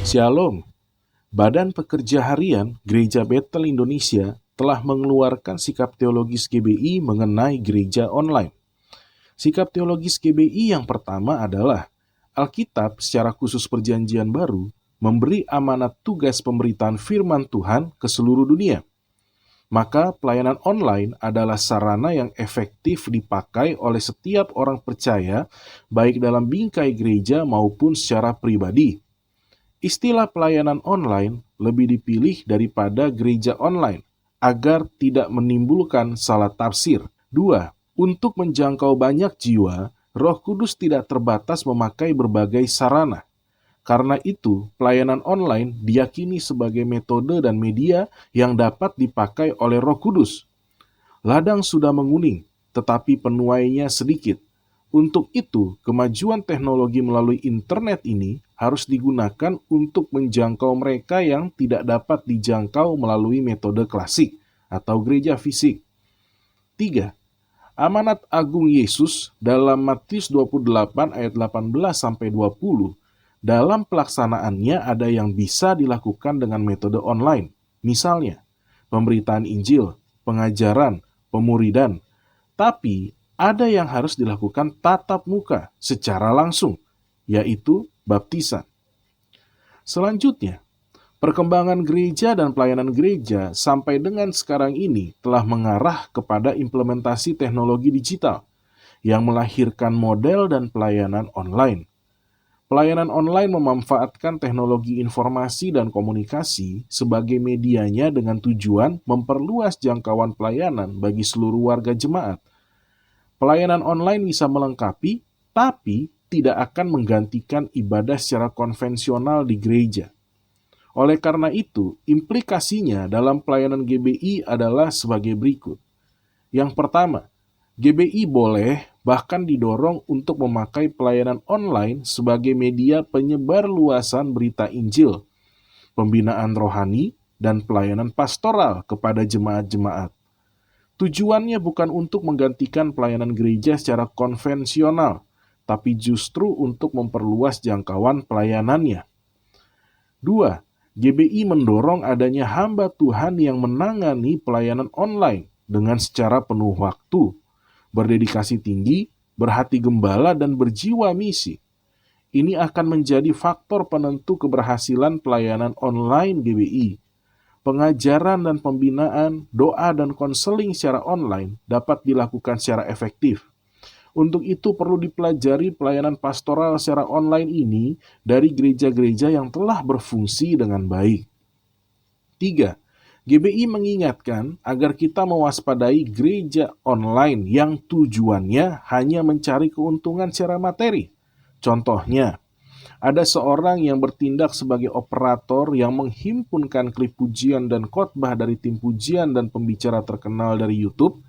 Shalom. Badan Pekerja Harian Gereja Bethel Indonesia telah mengeluarkan sikap teologis GBI mengenai gereja online. Sikap teologis GBI yang pertama adalah Alkitab secara khusus Perjanjian Baru memberi amanat tugas pemberitaan firman Tuhan ke seluruh dunia. Maka pelayanan online adalah sarana yang efektif dipakai oleh setiap orang percaya, baik dalam bingkai gereja maupun secara pribadi. Istilah pelayanan online lebih dipilih daripada gereja online agar tidak menimbulkan salah tafsir. 2. Untuk menjangkau banyak jiwa, Roh Kudus tidak terbatas memakai berbagai sarana. Karena itu, pelayanan online diyakini sebagai metode dan media yang dapat dipakai oleh Roh Kudus. Ladang sudah menguning, tetapi penuainya sedikit. Untuk itu, kemajuan teknologi melalui internet ini harus digunakan untuk menjangkau mereka yang tidak dapat dijangkau melalui metode klasik atau gereja fisik. 3. Amanat agung Yesus dalam Matius 28 ayat 18-20, dalam pelaksanaannya ada yang bisa dilakukan dengan metode online. Misalnya, pemberitaan Injil, pengajaran, pemuridan. Tapi, ada yang harus dilakukan tatap muka secara langsung, yaitu baptisan. Selanjutnya, perkembangan gereja dan pelayanan gereja sampai dengan sekarang ini telah mengarah kepada implementasi teknologi digital yang melahirkan model dan pelayanan online. Pelayanan online memanfaatkan teknologi informasi dan komunikasi sebagai medianya dengan tujuan memperluas jangkauan pelayanan bagi seluruh warga jemaat. Pelayanan online bisa melengkapi, tapi tidak akan menggantikan ibadah secara konvensional di gereja. Oleh karena itu, implikasinya dalam pelayanan GBI adalah sebagai berikut. Yang pertama, GBI boleh bahkan didorong untuk memakai pelayanan online sebagai media penyebar luasan berita Injil, pembinaan rohani, dan pelayanan pastoral kepada jemaat-jemaat. Tujuannya bukan untuk menggantikan pelayanan gereja secara konvensional, tapi justru untuk memperluas jangkauan pelayanannya. 2. GBI mendorong adanya hamba Tuhan yang menangani pelayanan online dengan secara penuh waktu, berdedikasi tinggi, berhati gembala, dan berjiwa misi. Ini akan menjadi faktor penentu keberhasilan pelayanan online GBI. Pengajaran dan pembinaan, doa dan konseling secara online dapat dilakukan secara efektif. Untuk itu perlu dipelajari pelayanan pastoral secara online ini dari gereja-gereja yang telah berfungsi dengan baik. 3. GBI mengingatkan agar kita mewaspadai gereja online yang tujuannya hanya mencari keuntungan secara materi. Contohnya, ada seorang yang bertindak sebagai operator yang menghimpunkan klip pujian dan khotbah dari tim pujian dan pembicara terkenal dari YouTube,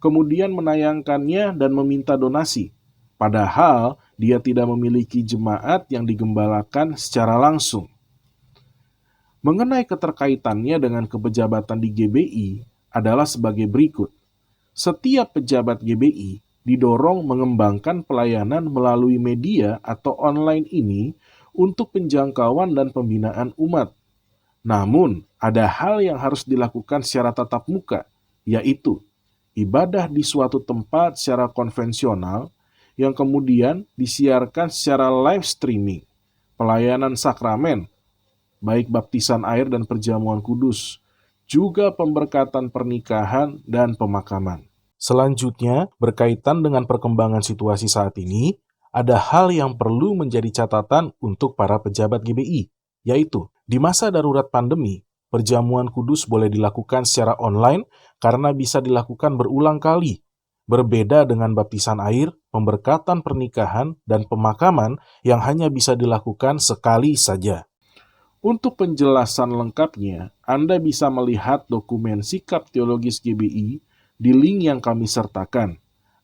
kemudian menayangkannya dan meminta donasi. Padahal dia tidak memiliki jemaat yang digembalakan secara langsung. Mengenai keterkaitannya dengan kepejabatan di GBI adalah sebagai berikut. Setiap pejabat GBI didorong mengembangkan pelayanan melalui media atau online ini untuk penjangkauan dan pembinaan umat. Namun, ada hal yang harus dilakukan secara tatap muka, yaitu ibadah di suatu tempat secara konvensional yang kemudian disiarkan secara live streaming, pelayanan sakramen, baik baptisan air dan perjamuan kudus, juga pemberkatan pernikahan dan pemakaman. Selanjutnya, berkaitan dengan perkembangan situasi saat ini, ada hal yang perlu menjadi catatan untuk para pejabat GBI, yaitu di masa darurat pandemi, perjamuan kudus boleh dilakukan secara online karena bisa dilakukan berulang kali, berbeda dengan baptisan air, pemberkatan pernikahan, dan pemakaman yang hanya bisa dilakukan sekali saja. Untuk penjelasan lengkapnya, Anda bisa melihat dokumen sikap teologis GBI di link yang kami sertakan,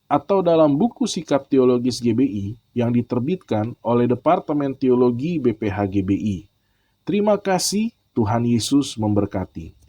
atau dalam buku sikap teologis GBI yang diterbitkan oleh Departemen Teologi BPH GBI. Terima kasih, Tuhan Yesus memberkati.